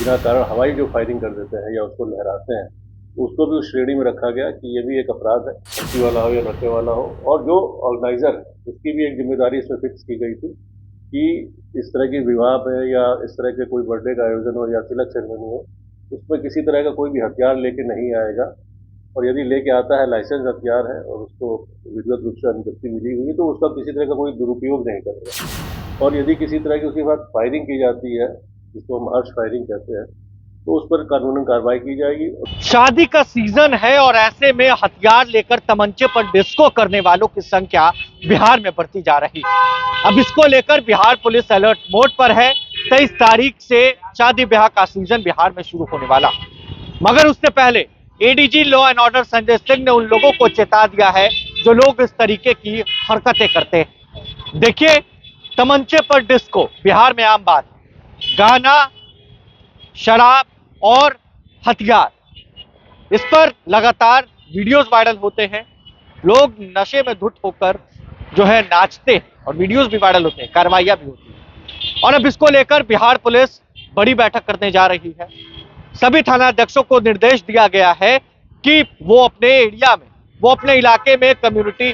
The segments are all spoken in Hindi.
बिना कारण हवाई जो फायरिंग कर देते हैं या उसको लहराते हैं, तो उसको भी उस श्रेणी में रखा गया कि ये भी एक अपराध है, भर्ती वाला हो या रखने वाला हो। और जो ऑर्गेनाइजर है उसकी भी एक जिम्मेदारी इसमें फिक्स की गई थी कि इस तरह की विवाह में या इस तरह के कोई बर्थडे का आयोजन हो या तिलक सेरेमनी हो, उसमें किसी तरह का कोई भी हथियार लेके नहीं आएगा। और यदि लेके आता है लाइसेंस हथियार है और उसको विधिवत रूप से अनुमति मिली हुई है, तो उसका किसी तरह का कोई दुरुपयोग नहीं करेगा। और यदि किसी तरह की उसके बाद फायरिंग की जाती है, जिसको हम हर्ष फायरिंग कहते हैं, तो उस पर कानूनन कार्रवाई की जाएगी। शादी का सीजन है और ऐसे में हथियार लेकर तमंचे पर डिस्को करने वालों की संख्या बिहार में बढ़ती जा रही है। अब इसको लेकर बिहार पुलिस अलर्ट मोड पर है। 23 तारीख से शादी ब्याह का सीजन बिहार में शुरू होने वाला, मगर उससे पहले ADG law and order Sanjay Singh ने उन लोगों को चेता दिया है जो लोग इस तरीके की हरकतें करते हैं। देखिए, तमंचे पर डिस्को बिहार में आम बात, गाना, शराब और हथियार, इस पर लगातार वीडियोस वायरल होते हैं। लोग नशे में धुत होकर जो है नाचते हैं और वीडियोस भी वायरल होते हैं, कार्रवाइयां भी होती हैं। और अब इसको लेकर बिहार पुलिस बड़ी बैठक करने जा रही है। सभी थानाध्यक्षों को निर्देश दिया गया है कि वो अपने एरिया में, वो अपने इलाके में कम्युनिटी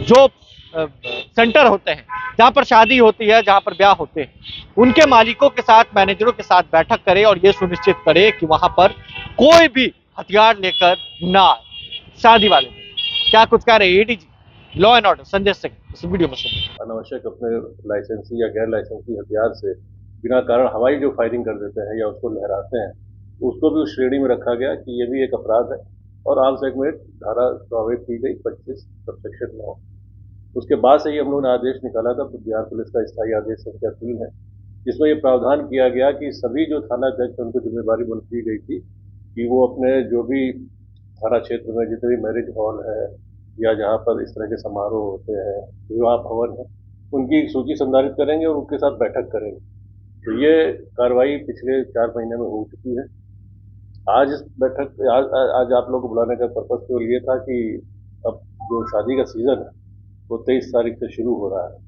जो सेंटर होते हैं, जहां पर शादी होती है, जहां पर ब्याह होते हैं, उनके मालिकों के साथ, मैनेजरों के साथ बैठक करें और यह सुनिश्चित करें कि वहां पर कोई भी हथियार लेकर ना आए शादी वाले दिन। क्या कुछ कह रहे ADG law and order Sanjay Singh, इस वीडियो में सुनिए। अनावश्यक अपने लाइसेंसी या गैर लाइसेंसी हथियार से बिना कारण हवाई जो फायरिंग कर देते हैं या उसको लहराते हैं, तो उसको भी उस श्रेणी में रखा गया कि ये भी एक अपराध है और आर्म्स एक्ट में धारा प्रभावित की गई 25 सबसेक्शन 9। उसके बाद से ही हम लोगों ने आदेश निकाला था, बिहार पुलिस का स्थायी आदेश संख्या 3 है, जिसमें ये प्रावधान किया गया कि सभी जो थानाध्यक्ष उनको जिम्मेदारी दी गई थी कि वो अपने जो भी थाना क्षेत्र में जितने भी मैरिज हॉल है या जहाँ पर इस तरह के समारोह होते हैं, विवाह भवन है, उनकी एक सूची संधारित करेंगे और उनके साथ बैठक करेंगे। तो ये कार्रवाई पिछले 4 महीने में हो चुकी है। आज इस बैठक आज आप लोग को बुलाने का पर्पज केवल ये था कि अब जो शादी का सीजन है वो 23 तारीख से शुरू हो रहा है,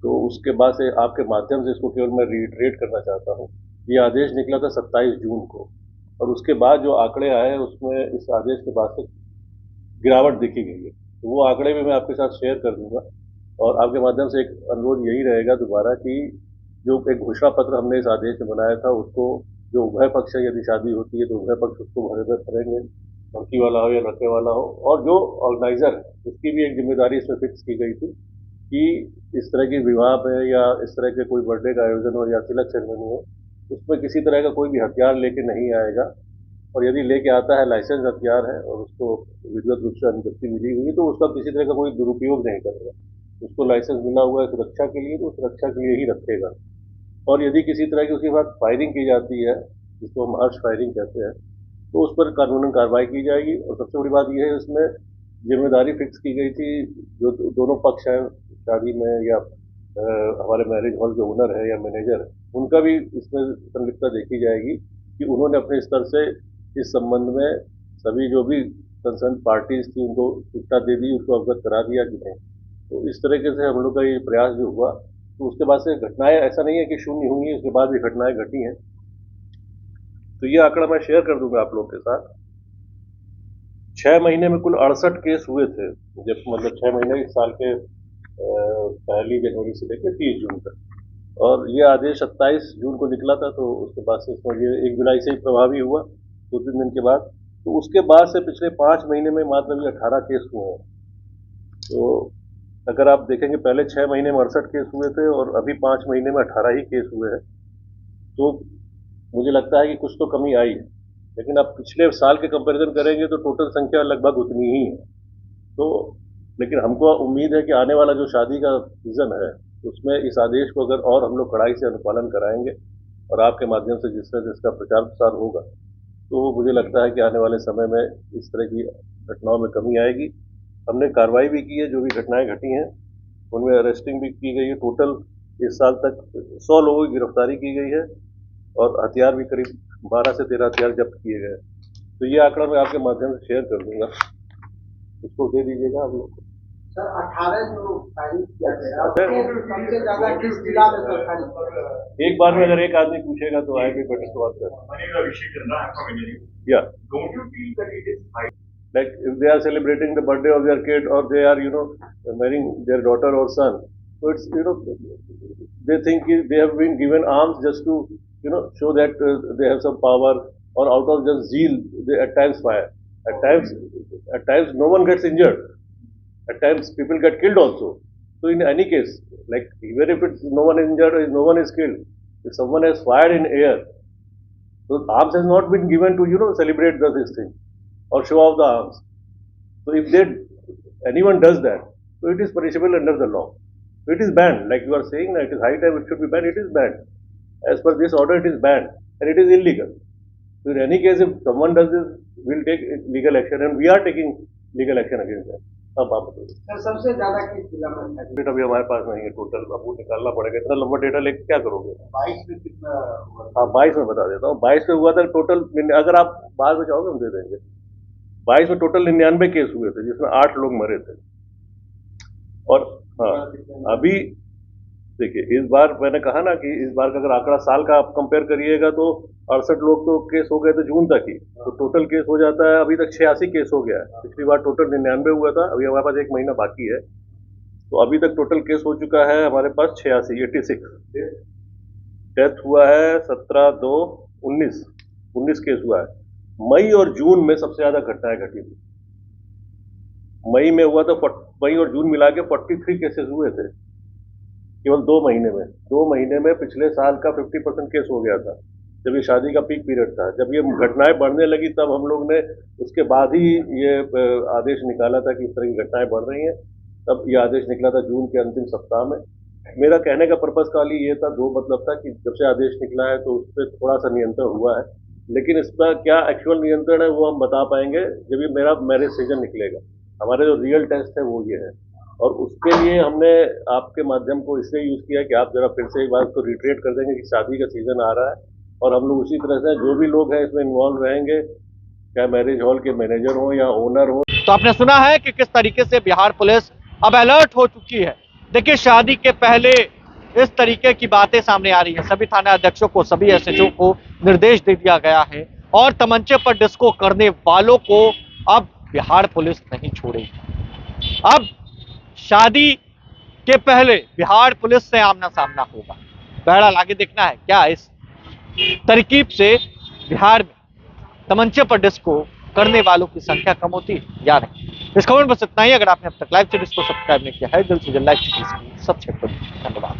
तो उसके बाद से आपके माध्यम से इसको केवल मैं रिट्रेट करना चाहता हूँ। ये आदेश निकला था 27 जून को और उसके बाद जो आंकड़े आए उसमें इस आदेश के बाद से गिरावट देखी गई है, तो वो आंकड़े भी मैं आपके साथ शेयर कर दूंगा। और आपके माध्यम से एक अनुरोध यही रहेगा दोबारा कि जो एक घोषणा पत्र हमने इस आदेश में बनाया था उसको, जो उभय पक्ष है, यदि शादी होती है तो उभय पक्ष उसको भरे करेंगे, लड़की वाला हो या लड़के वाला हो। और जो ऑर्गेनाइजर है उसकी भी एक जिम्मेदारी इसमें फिक्स की गई थी कि इस तरह की विवाह में या इस तरह के कोई बर्थडे का आयोजन हो या तिलक सेरेमनी हो, उसमें किसी तरह का कोई भी हथियार लेके नहीं आएगा। और यदि लेके आता है लाइसेंस हथियार है और उसको विधिवत रूप से अनुमति मिली हुई है, तो उसका किसी तरह का कोई दुरुपयोग नहीं करेगा। उसको लाइसेंस मिला हुआ है सुरक्षा के लिए, तो सुरक्षा के लिए ही रखेगा। और यदि किसी तरह की उसके बाद फायरिंग की जाती है, जिसको हम हर्ष फायरिंग कहते हैं, तो उस पर कानूनन कार्रवाई की जाएगी। और सबसे बड़ी बात यह है, इसमें जिम्मेदारी फिक्स की गई थी, जो दोनों पक्ष हैं शादी में या हमारे मैरिज हॉल के ओनर है या मैनेजर है, उनका भी इसमें संलिप्तता देखी जाएगी कि उन्होंने अपने स्तर से इस संबंध में सभी जो भी कंसर्न पार्टीज थी उनको सूचना दे दी, उसको अवगत करा दिया कि नहीं। तो इस तरीके से हम लोग का ये प्रयास जो हुआ, तो उसके बाद से घटनाएं ऐसा नहीं है कि शून्य हुई, उसके बाद भी घटनाएं घटी हैं। तो ये आंकड़ा मैं शेयर कर दूंगा आप लोग के साथ। 6 महीने में कुल 68 केस हुए थे, जब मतलब 6 महीने इस साल के 1 जनवरी से लेकर 30 जून तक। और ये आदेश 27 जून को निकला था, तो उसके बाद से इसमें ये 1 जुलाई से ही प्रभावी हुआ, 2-3 दिन के बाद। तो उसके बाद से पिछले 5 महीने में मात्र भी 18 केस हुए हैं। तो अगर आप देखेंगे, पहले 6 महीने में 68 केस हुए थे और अभी 5 महीने में 18 ही केस हुए हैं, तो मुझे लगता है कि कुछ तो कमी आई है। लेकिन आप पिछले साल के कंपैरिजन करेंगे तो टोटल संख्या लगभग उतनी ही है। तो लेकिन हमको उम्मीद है कि आने वाला जो शादी का सीजन है उसमें इस आदेश को अगर और हम लोग कड़ाई से अनुपालन कराएंगे और आपके माध्यम से जिस तरह से इसका प्रचार प्रसार होगा, तो मुझे लगता है कि आने वाले समय में इस तरह की घटनाओं में कमी आएगी। हमने कार्रवाई भी की है, जो भी घटनाएं घटी हैं उनमें अरेस्टिंग भी की गई है। टोटल इस साल तक 100 लोगों की गिरफ्तारी की गई है और हथियार भी करीब 12 से 13 हथियार जब्त किए गए। तो ये आंकड़ा मैं आपके माध्यम से शेयर कर दूंगा, इसको दे दीजिएगा आप लोग को। सर 18 जो फायरिंग किया गया सबसे ज्यादा किस जिला में सर फायरिंग किया गया? एक बार में अगर एक आदमी पूछेगा तो I be better to answer. Yeah. Don't you feel that it is high? Like if they are celebrating the birthday of their kid or they are, marrying their daughter or son, so it's, they think they have been given arms just to, show that they have some power, or out of just zeal, they at times fire. At times no one gets injured. At times people get killed also. So in any case, like even if it's no one is injured or no one is killed, if someone has fired in air, so arms has not been given to, celebrate this thing or show off the arms. So if anyone does that, so it is punishable under the law. So it is banned. Like you are saying, it is high time it should be banned. It is banned. As per this order, it is banned and it is illegal. So in any case, if someone does this, we'll take legal action, and we are taking legal action against that. अब आप बताइए सर सबसे ज्यादा किस जिला में फायरिंग? डेटा भी हमारे पास नहीं है टोटल, अब वो निकालना पड़ेगा। इतना लंबा डेटा लेके क्या करोगे? 22 में कितना हुआ? हाँ 22 में बता देता हूँ। 22 में हुआ था टोटल, अगर आप बाद में चाहोगे हम दे देंगे। 22 में टोटल 99 केस हुए थे जिसमें 8 लोग मरे थे। और हाँ अभी देखिए, इस बार मैंने कहा ना कि इस बार का अगर आंकड़ा साल का आप कंपेयर करिएगा तो 68 लोग तो केस हो गए थे जून तक ही, तो टोटल केस हो जाता है अभी तक 86 केस हो गया है। पिछली बार टोटल 99 हुआ था, अभी हमारे पास 1 महीना बाकी है, तो अभी तक टोटल केस हो चुका है हमारे पास 86 डेथ हुआ है 17/2/19 केस हुआ है। मई और जून में सबसे ज्यादा घटनाएं घटी थी। मई में हुआ था, मई और जून मिला के 43 केसेस हुए थे केवल 2 महीने में। 2 महीने में पिछले साल का 50% केस हो गया था, जब ये शादी का पीक पीरियड था। जब ये घटनाएं बढ़ने लगी तब हम लोग ने उसके बाद ही ये आदेश निकाला था कि इस तरह की घटनाएं बढ़ रही हैं। तब ये आदेश निकला था जून के अंतिम सप्ताह में। मेरा कहने का पर्पज खाली ये था, 2 मतलब था कि जब से आदेश निकला है तो उस पर थोड़ा सा नियंत्रण हुआ है, लेकिन इसका क्या एक्चुअल नियंत्रण है वो हम बता पाएंगे जब ये मेरा मैरिज सीजन निकलेगा। हमारे जो रियल टेस्ट है वो ये है, और उसके लिए हमने आपके माध्यम को इसलिए यूज किया कि आप जरा फिर से एक बार उसको रिट्रेट कर देंगे कि शादी का सीजन आ रहा है, और हम लोग उसी तरह से जो भी लोग हैं इसमें इन्वॉल्व रहेंगे, चाहे मैरिज हॉल के मैनेजर हो या ओनर हो। तो आपने सुना है कि किस तरीके से बिहार पुलिस अब अलर्ट हो चुकी है। देखिए, शादी के पहले इस तरीके की बातें सामने आ रही है। सभी थाना अध्यक्षों को, सभी एसएचओ को निर्देश दे दिया गया है, और तमंचे पर डिस्को करने वालों को अब बिहार पुलिस नहीं छोड़ेगी। अब शादी के पहले बिहार पुलिस से आमना सामना होगा। बहरहाल आगे देखना है क्या इस तरकीब से बिहार में तमंचे पर डिस्को करने वालों की संख्या कम होती है या नहीं। इस खबर में बस इतना ही। अगर आपने अब तक लाइव सीरीज को सब्सक्राइब नहीं किया है, जल्द से जल्द लाइव सीरीज को सब्सक्राइब करें। धन्यवाद।